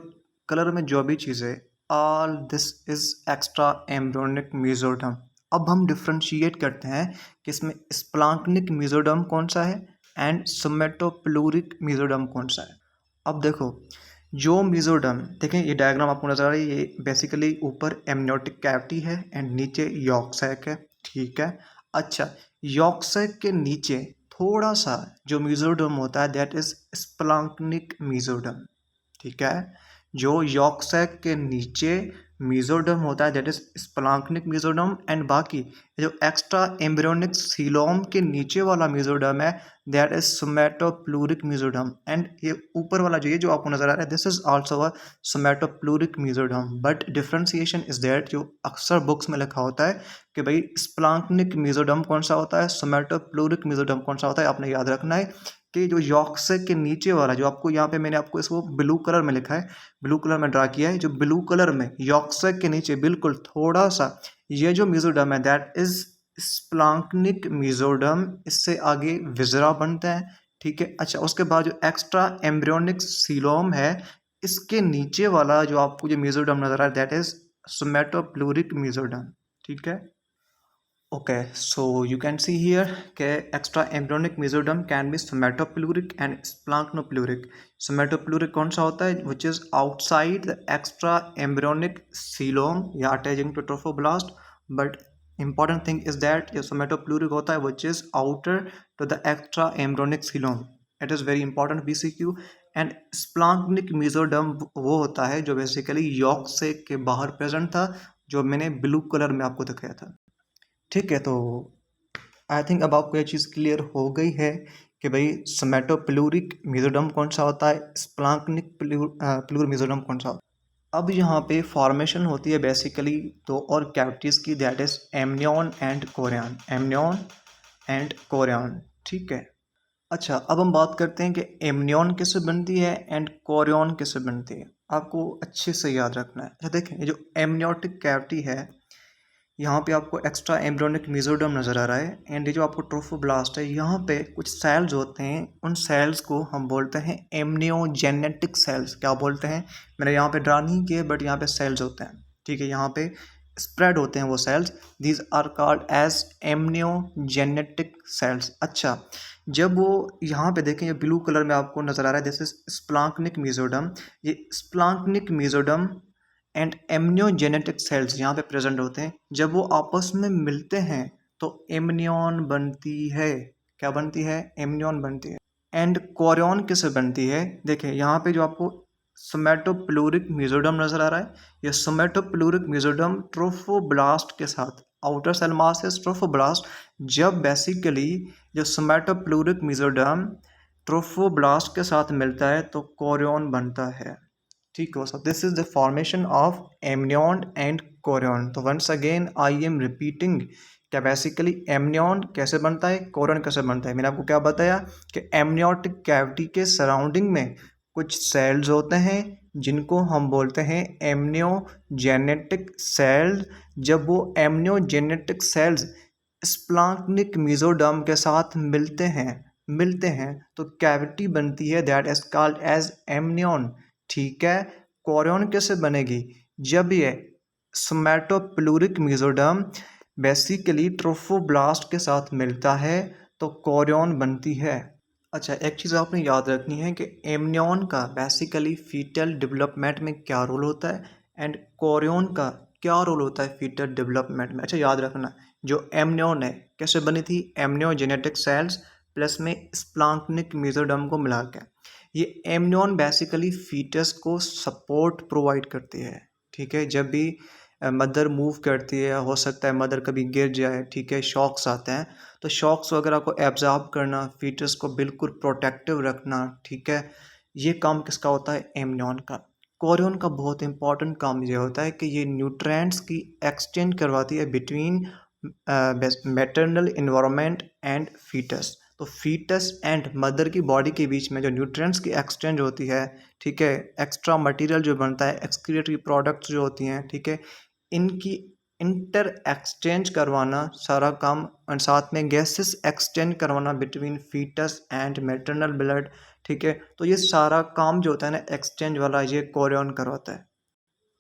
कलर में जो भी चीज़ है, all this is extra embryonic mesoderm. अब हम डिफ्रेंशिएट करते हैं कि इसमें स्प्लांक्निक मेसोडर्म कौन सा है एंड सोमैटोपिलोरिक मेसोडर्म कौन सा है। अब देखो, जो मेसोडर्म, देखें ये डायग्राम आपको नजर आ रही है, ये बेसिकली ऊपर एमनियोटिक कैविटी है एंड नीचे यॉर्क सैक है। ठीक है, अच्छा, यॉर्क सैक के नीचे थोड़ा सा जो मेसोडर्म होता है दैट इज स्प्लांक्निक मेसोडर्म। ठीक है, जो यॉर्क सैक के नीचे मेसोडर्म होता है that is splanchnic mesoderm. And बाकी जो एक्स्ट्रा एम्ब्रियोनिक सीलोम के नीचे वाला मेसोडर्म है that is somatopleuric mesoderm. And ये ऊपर वाला जो आपको नजर आ रहा है this is also a somatopleuric mesoderm, but differentiation is that जो अक्सर बुक्स में लिखा होता है कि भाई स्प्लांक्निक मेसोडर्म कौन सा होता है, सोमैटोप्लूरिक मेसोडर्म कौन सा होता है। आपने याद रखना है कि जो यॉर्क सैक के नीचे वाला, जो आपको यहाँ पे मैंने आपको इसको ब्लू कलर में लिखा है, ब्लू कलर में ड्रा किया है, जो ब्लू कलर में यॉर्क सैक के नीचे बिल्कुल थोड़ा सा ये जो मेसोडर्म है दैट इज स्प्लांक्निक मेसोडर्म, इससे आगे विजरा बनता है। ठीक है, अच्छा, उसके बाद जो एक्स्ट्रा एम्ब्रियोनिक सीलोम है इसके नीचे वाला जो आपको जो मेसोडर्म नजर आ रहा है दैट इज सोमैटोप्लूरिक मेसोडर्म। ठीक है, okay, so you can see here that extra embryonic mesoderm can be somatopeluric and splanchnopeluric. Somatopeluric कौन सा होता है, which is outside the extra embryonic coelom या attaching to trophoblast, but important thing is that ये somatopeluric होता है which is outer to the extra embryonic coelom. It is very important BCQ. And splanchnic mesoderm वो होता है जो बेसिकली यॉर्क सैक के बाहर प्रेजेंट था, जो मैंने ब्लू कलर में आपको दिखाया था। ठीक है, तो आई थिंक अब आपको ये चीज़ क्लियर हो गई है कि भाई सोमैटोप्लूरिक मेसोडर्म कौन सा होता है, स्प्लांक्निक प्लूर मेसोडर्म कौन सा होता है। अब यहाँ पे फॉर्मेशन होती है बेसिकली दो और कैविटीज़ की, that is amnion and Korean, amnion and chorion. ठीक है, अच्छा, अब हम बात करते हैं कि एमनियन किससे बनती है एंड कोरियन किससे बनती है। आपको अच्छे से याद रखना है। अच्छा देखें, ये जो एमनियोटिक कैविटी है यहाँ पे आपको एक्स्ट्रा एम्ब्रियोनिक मेसोडर्म नज़र आ रहा है, एंड ये जो आपको ट्रोफोब्लास्ट है, यहाँ पे कुछ सेल्स होते हैं, उन सेल्स को हम बोलते हैं एमनियोजेनेटिक सेल्स। क्या बोलते हैं, मैंने यहाँ पे ड्रा नहीं किए, बट यहाँ पे सेल्स होते हैं, ठीक है, यहाँ पे स्प्रेड होते हैं वो cells. These are called as amniogenetic cells. अच्छा, जब वो यहाँ पे देखें, ये ब्लू कलर में आपको नज़र आ रहा है, दिस इज स्प्लांक्निक मेसोडर्म। ये splanchnic mesoderm and amniogenetic cells यहाँ पे प्रेजेंट होते हैं। जब वो आपस में मिलते हैं तो एमनियन बनती है। क्या बनती है, एमनियन बनती है। एंड कोरियन किससे बनती है, देखिए यहाँ पे जो आपको सोमेटोप्लूरिक मेसोडर्म नजर आ रहा है, ये सोमेटोप्लूरिक मेसोडर्म ट्रोफोब्लास्ट के साथ, outer cell mass is trophoblast, जब बेसिकली जो सोमेटोप्लूरिक मेसोडर्म ट्रोफोब्लास्ट के साथ मिलता है तो कोरियन बनता है। ठीक है, so this is the formation of amnion and chorion. तो once again I am repeating, क्या बेसिकली एमनियन कैसे बनता है, कोरियन कैसे बनता है। मैंने आपको क्या बताया कि एमनियोटिक कैविटी के सराउंडिंग में कुछ सेल्स होते हैं जिनको हम बोलते हैं एमनियोजेनेटिक सेल्स। जब वो एमनियोजेनेटिक सेल्स स्प्लांक्निक मेसोडर्म के साथ मिलते हैं तो कैविटी बनती है, that is called as amnion. ठीक है, कोरियन कैसे बनेगी, जब ये सोमेटोप्लूरिक मेसोडर्म बेसिकली ट्रोफोब्लास्ट के साथ मिलता है तो कोरियन बनती है। अच्छा, एक चीज़ आपने याद रखनी है कि एमनियन का बेसिकली फीटल डेवलपमेंट में क्या रोल होता है, एंड कोरियन का क्या रोल होता है फीटल डेवलपमेंट में। अच्छा, याद रखना, जो एमनियन है कैसे बनी थी, एमनियोजेनेटिक सेल्स प्लस में स्प्लांक्निक मेसोडर्म को मिला के। ये एमनियन बेसिकली फीटस को सपोर्ट प्रोवाइड करती है। ठीक है, जब भी मदर मूव करती है, हो सकता है मदर कभी गिर जाए, ठीक है, शॉक्स आते हैं, तो शॉक्स वगैरह को एब्जॉर्ब करना, फीटस को बिल्कुल प्रोटेक्टिव रखना, ठीक है, ये काम किसका होता है, एमनियन का। कोरियन का बहुत इंपॉर्टेंट काम ये होता है कि ये न्यूट्रिएंट्स की एक्सचेंज करवाती है between maternal environment and foetus. तो फीटस एंड मदर की बॉडी के बीच में जो न्यूट्रिएंट्स की एक्सचेंज होती है, ठीक है, एक्स्ट्रा मटेरियल जो बनता है, एक्सक्रीटरी प्रोडक्ट्स जो होती हैं, ठीक है, इनकी इंटर एक्सचेंज करवाना सारा काम, और साथ में गैसेस एक्सचेंज करवाना between foetus and maternal blood. ठीक है, तो ये सारा काम जो होता है ना एक्सचेंज वाला, ये कोरियन करवाता है।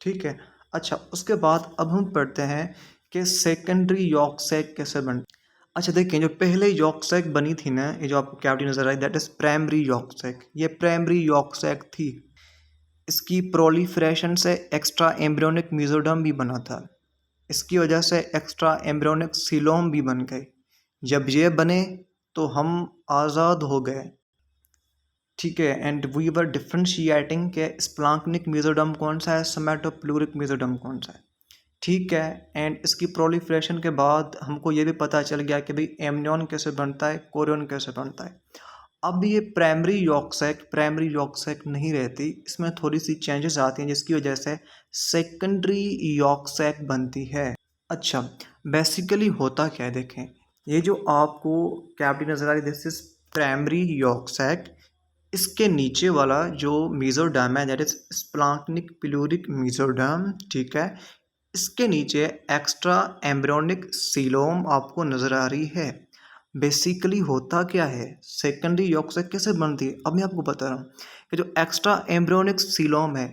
ठीक है, अच्छा, उसके बाद अब हम पढ़ते हैं कि सेकेंडरी यॉर्क सैक कैसे बनती। अच्छा देखिए, जो पहले यॉर्क सैक बनी थी ना, ये जो आपको कैविटी नजर आई, that is primary yolk sac. ये प्राइमरी यॉर्क सैक थी, इसकी प्रोलिफरेशन से एक्स्ट्रा एम्ब्रियोनिक मेसोडर्म भी बना था, इसकी वजह से एक्स्ट्रा एम्ब्रियोनिक सीलोम भी बन गए। जब ये बने तो हम आज़ाद हो गए। ठीक है, एंड वी वर डिफ्रेंशिएटिंग के स्प्लांक्निक मेसोडर्म कौन सा है, सोमेटोप्लूरिक मेसोडर्म कौन सा है। ठीक है, एंड इसकी प्रोलिफरेशन के बाद हमको ये भी पता चल गया कि भाई एमनियन कैसे बनता है, कोरियन कैसे बनता है। अब ये प्राइमरी यॉर्क सैक नहीं रहती, इसमें थोड़ी सी चेंजेस आती हैं जिसकी वजह से सेकेंडरी यॉर्क सैक बनती है। अच्छा, बेसिकली होता क्या है, देखें, ये जो आपको कैविटी नजर आ रही है, this is primary yolk sac. इसके नीचे वाला जो मेसोडर्म है, that is splanchnic pleuric mesoderm. ठीक है, इसके नीचे एक्स्ट्रा एम्ब्रियोनिक सीलोम आपको नजर आ रही है। बेसिकली होता क्या है, सेकेंडरी यॉर्क सैक कैसे बनती है, अब मैं आपको बता रहा हूँ कि जो एक्स्ट्रा एम्ब्रियोनिक सीलोम है,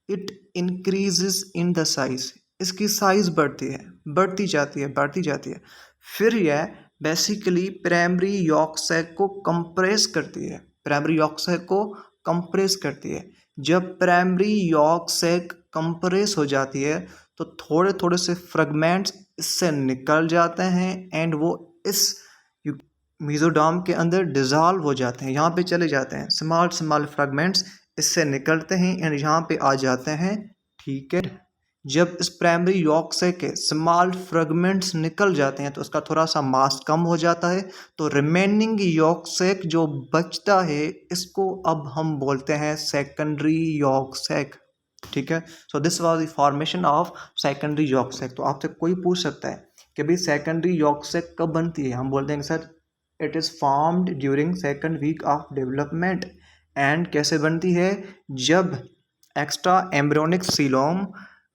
it increases in the size, इसकी साइज बढ़ती जाती है। फिर यह बेसिकली प्राइमरी यॉर्क सैक को कंप्रेस करती है, जब प्राइमरी यॉर्क सैक कंप्रेस हो जाती है तो थोड़े थोड़े से फ्रेगमेंट्स इससे निकल जाते हैं, एंड वो इस मेसोडर्म के अंदर डिजॉल्व हो जाते हैं, यहाँ पे चले जाते हैं, स्मॉल फ्रेगमेंट्स इससे निकलते हैं एंड यहाँ पे आ जाते हैं। ठीक है, जब इस प्राइमरी यॉर्क से के स्मॉल फ्रेगमेंट्स निकल जाते हैं तो उसका थोड़ा सा मास कम हो जाता है, तो रिमेनिंग यॉर्क सैक जो बचता है इसको अब हम बोलते हैं सेकेंडरी यॉर्क सैक। ठीक है, so this was the formation of secondary yolk sac. तो आपसे कोई पूछ सकता है कि भाई सेकेंडरी यॉर्क सैक कब बनती है, हम बोलते हैं sir it is formed during second week of development. And कैसे बनती है, जब एक्स्ट्रा एम्ब्रियोनिक सीलोम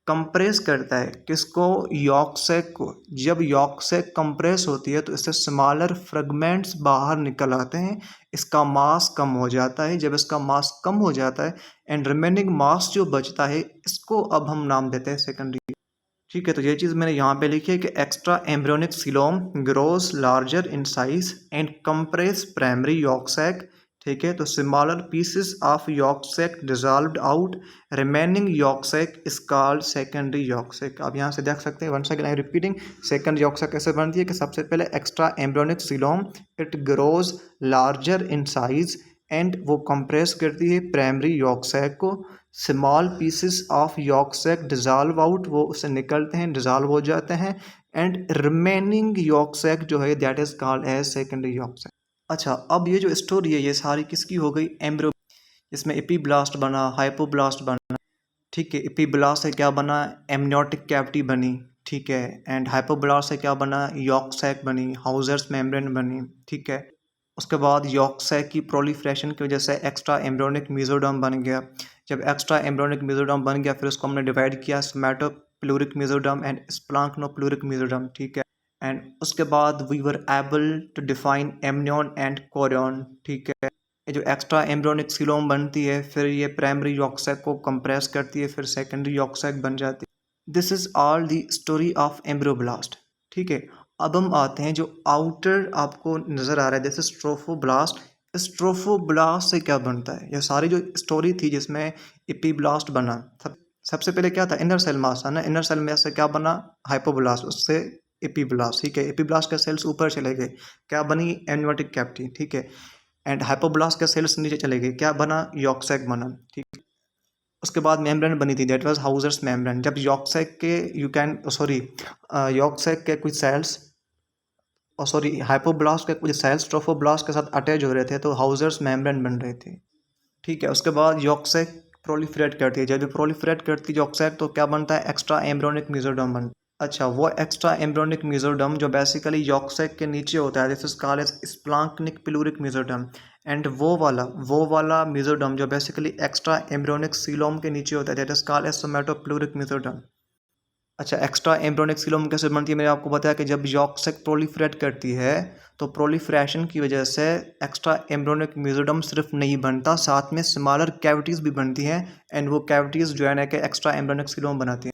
कंप्रेस करता है किसको, यॉर्क सैक को। जब यॉर्क सैक कंप्रेस होती है तो इससे स्मॉलर फ्रेगमेंट्स बाहर निकल आते हैं, इसका मास कम हो जाता है। जब इसका मास कम हो जाता है एंड रिमेनिंग मास जो बचता है इसको अब हम नाम देते हैं सेकेंडरी। ठीक है, तो ये चीज़ मैंने यहाँ पे लिखी है कि extra embryonic coelom grows larger in size and compress primary yolk sac. ठीक है, तो smaller pieces of yolk sac dissolved out, remaining yolk sac is called secondary yolk sac. आप यहाँ से देख सकते हैं, once again I repeating, secondary yolk sac कैसे बनती है कि सबसे पहले extra embryonic coelom it grows larger in size and वो कंप्रेस करती है प्राइमरी यॉर्क सैक को। Small pieces of yolk sac dissolve out, वो उससे निकलते हैं, डिजॉल्व हो जाते हैं एंड रिमेनिंग यॉर्क सैक जो है that is called as secondary yolk sac. अच्छा, अब ये जो स्टोरी है ये सारी किसकी हो गई, एम्ब्रियो, इसमें एपीब्लास्ट बना, हाइपोब्लास्ट बना। ठीक है, एपीब्लास्ट से क्या बना, एमनियोटिक कैविटी बनी। ठीक है, एंड हाइपोब्लास्ट से क्या बना, यॉर्क सैक बनी, हाउजर्स मेम्ब्रेन बनी। ठीक है, उसके बाद यॉर्क सैक की प्रोलिफरेशन की वजह से एक्स्ट्रा एम्ब्रियोनिक मेसोडर्म बन गया। जब एक्स्ट्रा एम्ब्रियोनिक मेसोडर्म बन गया फिर उसको हमने डिवाइड किया somatopleuric mesoderm and splanchnopleuric mesoderm. ठीक है, एंड उसके बाद we were able to define amnion and chorion. ठीक है, ये जो एक्स्ट्रा एम्ब्रियोनिक सीलोम बनती है फिर ये प्राइमरी यॉर्क सैक को कंप्रेस करती है, फिर सेकेंडरी यॉर्क सैक बन जाती है। This is all the story of embryoblast. ठीक है, अब हम आते हैं जो आउटर आपको नजर आ रहा है, दिस इज ट्रोफोब्लास्ट। स्ट्रोफोब्लास्ट से क्या बनता है, ये सारी जो स्टोरी थी जिसमें एपीब्लास्ट बना, सबसे पहले क्या था, इनर सेल मास था ना, इनर सेल में से क्या बना, हाइपोब्लास्ट, उससे एपीब्लास्ट। ठीक है, एपीब्लास्ट के सेल्स ऊपर चले गए, क्या बनी, एमनियोटिक कैविटी। ठीक है, एंड हाइपोब्लास्ट के सेल्स नीचे चले गए, क्या बना, यॉर्क सैक बना। ठीक है, उसके बाद मेम्ब्रेन बनी थी, दैट वाज हाउजर्स मेम्ब्रेन। जब यॉर्क सैक के यॉर्क सैक के कुछ सेल्स और हाइपोब्लास्ट के कुछ सेल्स ट्रोफोब्लास्ट के साथ अटैच हो रहे थे तो हाउजर्स मेम्ब्रेन बन रहे थे। ठीक है, उसके बाद यॉर्क सैक प्रोलिफरेट करती है, जब ये प्रोलिफरेट करती है यॉर्क सैक तो क्या बनता है, एक्स्ट्रा एम्ब्रियोनिक मेसोडर्म बनता है। अच्छा, वो एक्स्ट्रा एम्ब्रियोनिक मेसोडर्म जो बेसिकली यॉर्क सैक के नीचे होता है, this is called as splanchnopleuric mesoderm. And वो वाला मेसोडर्म जो बेसिकली एक्स्ट्रा एम्ब्रियोनिक सीलोम के नीचे होता है, that is called as somatopleuric mesoderm. अच्छा, एक्स्ट्रा एम्ब्रियोनिक सीलोम कैसे बनती है, मैंने आपको बताया कि जब यॉर्क सैक प्रोलिफरेट करती है तो प्रोलिफरेशन की वजह से एक्स्ट्रा एम्ब्रियोनिक मेसोडर्म सिर्फ नहीं बनता, साथ में स्मॉलर कैविटीज़ भी बनती हैं एंड वो कैविटीज़ जो है कि एक्स्ट्रा एम्ब्रियोनिक सीलोम बनाती हैं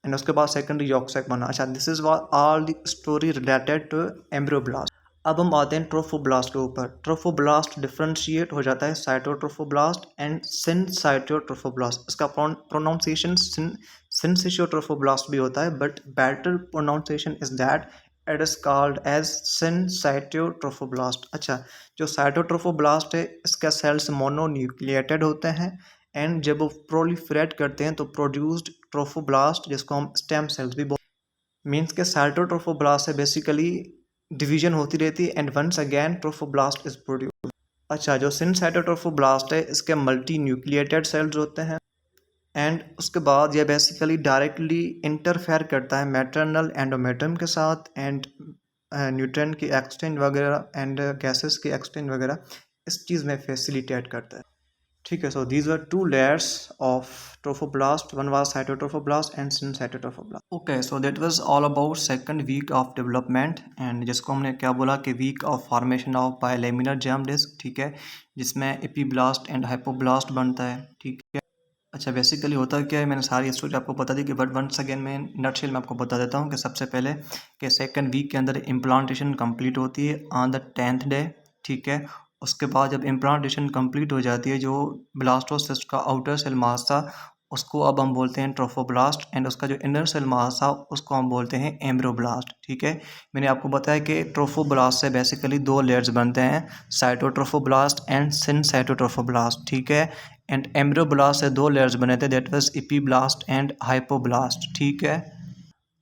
एंड उसके बाद सेकेंडरी यॉर्क सैक बना। अच्छा, this is all the story related to embryoblast. अब हम आते हैं ट्रोफोब्लास्ट के ऊपर। ट्रोफोब्लास्ट डिफ्रेंशिएट हो जाता है साइटोट्रोफोब्लास्ट एंड सिनसाइटोट्रोफोब्लास्ट। इसका प्रोनाउंसिएशन सिनसाइटोट्रोफोब्लास्ट भी होता है, but better pronunciation is that it is called as syncytiotrophoblast. अच्छा, जो साइटोट्रोफोब्लास्ट है इसका सेल्स मोनोन्यूक्लिएटेड होते हैं एंड जब वो प्रोलिफरेट करते हैं तो प्रोड्यूस्ड ट्रोफोब्लास्ट, जिसको हम स्टेम सेल्स भी बोलते, मीन्स के साइटोट्रोफोब्लास्ट से बेसिकली डिवीजन होती रहती है and once again trophoblast is produce. अच्छा, जो सिनसाइटोट्रोफोब्लास्ट है इसके मल्टी न्यूक्लिएटेड सेल्स होते हैं एंड उसके बाद ये बेसिकली डायरेक्टली इंटरफेयर करता है मैटरनल एंडोमेट्रियम के साथ एंड न्यूट्रिएंट की एक्सचेंज वगैरह एंड गैसेस की एक्सचेंज वगैरह इस चीज़ में फैसिलिटेट करता है। ठीक है, so these were two layers of trophoblast, one was cytotrophoblast and syncytiotrophoblast. Okay, so that was all about second week of development and जिसको हमने क्या बोला कि week of formation of bilaminar germ disc. ठीक है, जिसमें एपीब्लास्ट एंड हाइपोब्लास्ट बनता है। ठीक है, अच्छा, बेसिकली होता क्या है, मैंने सारी स्टोरी आपको बता दी कि बट वंस अगेन मैं नटशेल में आपको बता देता हूँ कि सबसे पहले कि सेकंड वीक के अंदर इम्प्लांटेशन कंप्लीट होती है ऑन द 10th डे। ठीक है, उसके बाद जब इम्प्लांटेशन कंप्लीट हो जाती है, जो ब्लास्टोसिस्ट का आउटर सेल मास था उसको अब हम बोलते हैं ट्रोफोब्लास्ट एंड उसका जो इनर सेल मास था उसको हम बोलते हैं एम्ब्रियोब्लास्ट। ठीक है, मैंने आपको बताया कि ट्रोफोब्लास्ट से बेसिकली दो लेयर्स बनते हैं, साइटोट्रोफोब्लास्ट एंड सिनसाइटोट्रोफोब्लास्ट। ठीक है, एंड एम्ब्रियोब्लास्ट से दो लेयर्स बने थे, that was epiblast and hypoblast. ठीक है,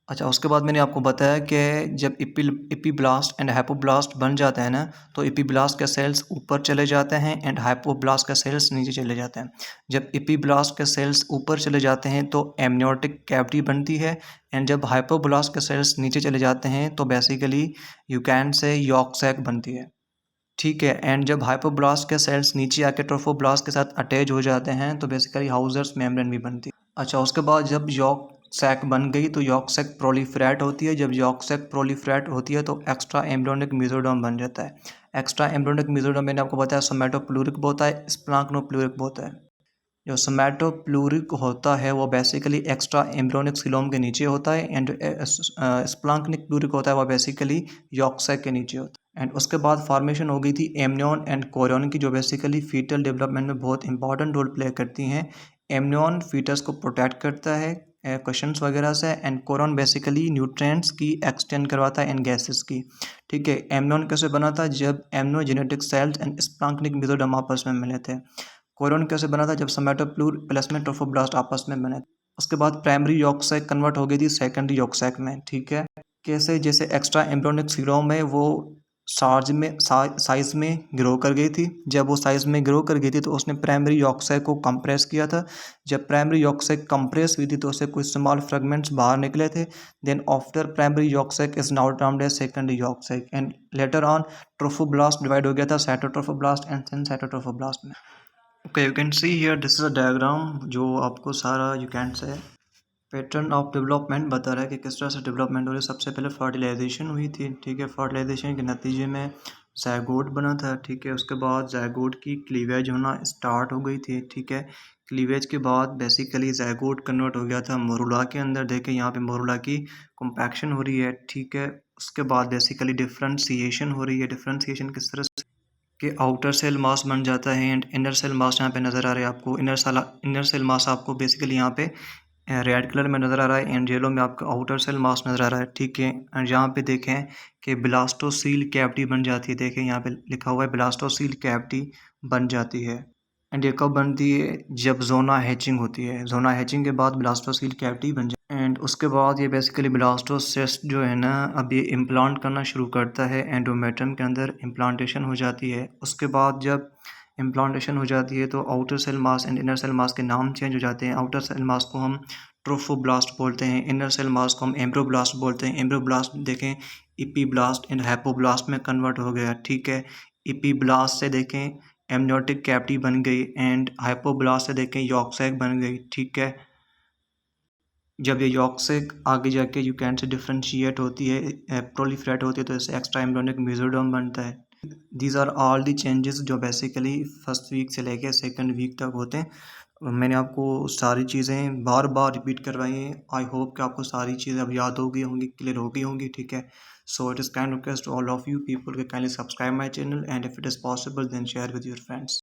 अच्छा, उसके बाद मैंने आपको बताया कि जब एपीब्लास्ट एंड हाइपोब्लास्ट बन जाता है ना तो एपीब्लास्ट के सेल्स ऊपर चले जाते हैं एंड हाइपोब्लास्ट के सेल्स नीचे चले जाते हैं। जब एपीब्लास्ट के सेल्स ऊपर चले जाते हैं तो एमनियोटिक कैविटी बनती है एंड जब हाइपोब्लास्ट के सेल्स नीचे चले जाते हैं तो basically you can say yolk sac बनती है। ठीक है, एंड जब हाइपोब्लास्ट के सेल्स नीचे आके ट्रोफोब्लास्ट के साथ अटैच हो जाते हैं तो बेसिकली हाउजर्स मेम्ब्रेन भी बनती है। अच्छा, उसके बाद जब यॉर्क सैक बन गई तो यॉर्क सैक प्रोलिफरेट होती है। जब यॉर्क सैक प्रोलिफरेट होती है तो एक्स्ट्रा एम्ब्रियोनिक मेसोडर्म बन जाता है। एक्स्ट्रा एम्ब्रियोनिक मेसोडर्म मैंने आपको बताया सोमैटोप्लूरिक होता है, स्प्लांक्नोप्लूरिक होता है। जो सोमैटोप्लूरिक होता है वो बेसिकली एक्स्ट्रा एम्ब्रियोनिक सीलोम के नीचे होता है, एंड स्प्लांक्निक प्लूरिक होता है वो बेसिकली यॉर्क सैक के नीचे होता है। एंड उसके बाद फॉर्मेशन हो गई थी एमनियन एंड कोरियन की, जो बेसिकली फीटल डेवलपमेंट में बहुत इंपॉर्टेंट रोल प्ले करती हैं। एमनियन फीटस को प्रोटेक्ट करता है क्वेश्चंस वगैरह से, एंड कोरन बेसिकली न्यूट्रिएंट्स की एक्सटेंड करवाता है एंड गैसेस की। ठीक है, एमनियन कैसे बना था? जब एमनोजेनेटिक सेल्स एंड स्प्लांक्निक मेसोडर्म आपस में मिले थे। कोरन कैसे बना था? जब सोमैटोप्लूर प्लस में ट्रोफोब्लास्ट आपस में बने। उसके बाद प्राइमरी यॉर्क सैक कन्वर्ट हो गई थी सेकेंडरी यॉर्क सैक में। ठीक है, कैसे? जैसे एक्स्ट्रा एम्ब्रियोनिक सीलोम में वो साइज में ग्रो कर गई थी। जब वो साइज में ग्रो कर गई थी तो उसने प्राइमरी यॉर्क सैक को कंप्रेस किया था। जब प्राइमरी यॉर्क सैक कंप्रेस हुई थी तो उससे कुछ स्मॉल फ्रेगमेंट्स बाहर निकले थे। Then after primary yolk sac is now termed as secondary yolk sac, and later on trophoblast divide हो गया था साइटोट्रोफोब्लास्ट एंड देन साइटोट्रोफोब्लास्ट में। Okay, you can see here this is a diagram जो आपको सारा you can say pattern of development बता रहा है कि किस तरह से डेवलपमेंट हो रही है। सबसे पहले फर्टिलाइजेशन हुई थी। ठीक है, फर्टिलाइजेशन के नतीजे में ज़ायगोट बना था। ठीक है, उसके बाद ज़ायगोट की क्लीवेज होना स्टार्ट हो गई थी। ठीक है, क्लीवेज के बाद बेसिकली ज़ायगोट कन्वर्ट हो गया था मोरुला के अंदर। देखें यहाँ पे मोरुला की कॉम्पैक्शन हो रही है। ठीक है, उसके बाद बेसिकली डिफ्रेंशिएशन हो रही है। डिफ्रेंशिएशन किस तरह से कि आउटर सेल मास बन जाता है एंड इनर सेल मास यहाँ पे नज़र आ रहा है आपको। इनर सेल मास आपको बेसिकली यहाँ पे रेड कलर में नज़र आ रहा है एंड येलो में आपका आउटर सेल मास नज़र आ रहा है। ठीक है, एंड यहाँ पे देखें कि ब्लास्टोसील कैविटी बन जाती है। देखें यहाँ पे लिखा हुआ है ब्लास्टोसील कैविटी बन जाती है। एंड ये कब बनती है? जब जोना हैचिंग होती है। जोना हैचिंग के बाद ब्लास्टोसील कैविटी बन जाती है एंड उसके बाद ये बेसिकली ब्लास्टोसिस्ट जो है ना, अब ये इम्प्लांट करना शुरू करता है। एंडोमेट्रियम के अंदर इम्प्लांटेशन हो जाती है। उसके बाद जब इम्प्लांटेशन हो जाती है तो outer cell mass and inner cell mass के नाम चेंज हो जाते हैं। आउटर सेल मास को हम ट्रोफोब्लास्ट बोलते हैं, इनर सेल मास को हम एम्ब्रोब्लास्ट बोलते हैं। एम्ब्रोब्लास्ट देखें इपीब्लास्ट एंड हाइपोब्लास्ट में कन्वर्ट हो गया। ठीक है, इपीब्लास्ट से देखें एमनियोटिक कैविटी बन गई एंड हाइपोब्लास्ट से देखें यॉर्क सैक बन गई। ठीक है, जब ये यॉर्क सैक आगे जाके यू कैन से डिफ्रेंशिएट होती है, प्रोलिफरेट होती है, तो इससे एक्स्ट्रा एम्ब्रियोनिक मेसोडर्म बनता है। These are all the changes जो बेसिकली फर्स्ट वीक से लेके सेकंड वीक तक होते हैं। मैंने आपको सारी चीज़ें बार बार रिपीट करवाई हैं। आई होप कि आपको सारी चीज़ें अब याद हो गई होंगी, क्लियर हो गई होंगी। ठीक है, so it is kind request to all of you people के kindly subscribe my channel and if it is possible then share with your friends.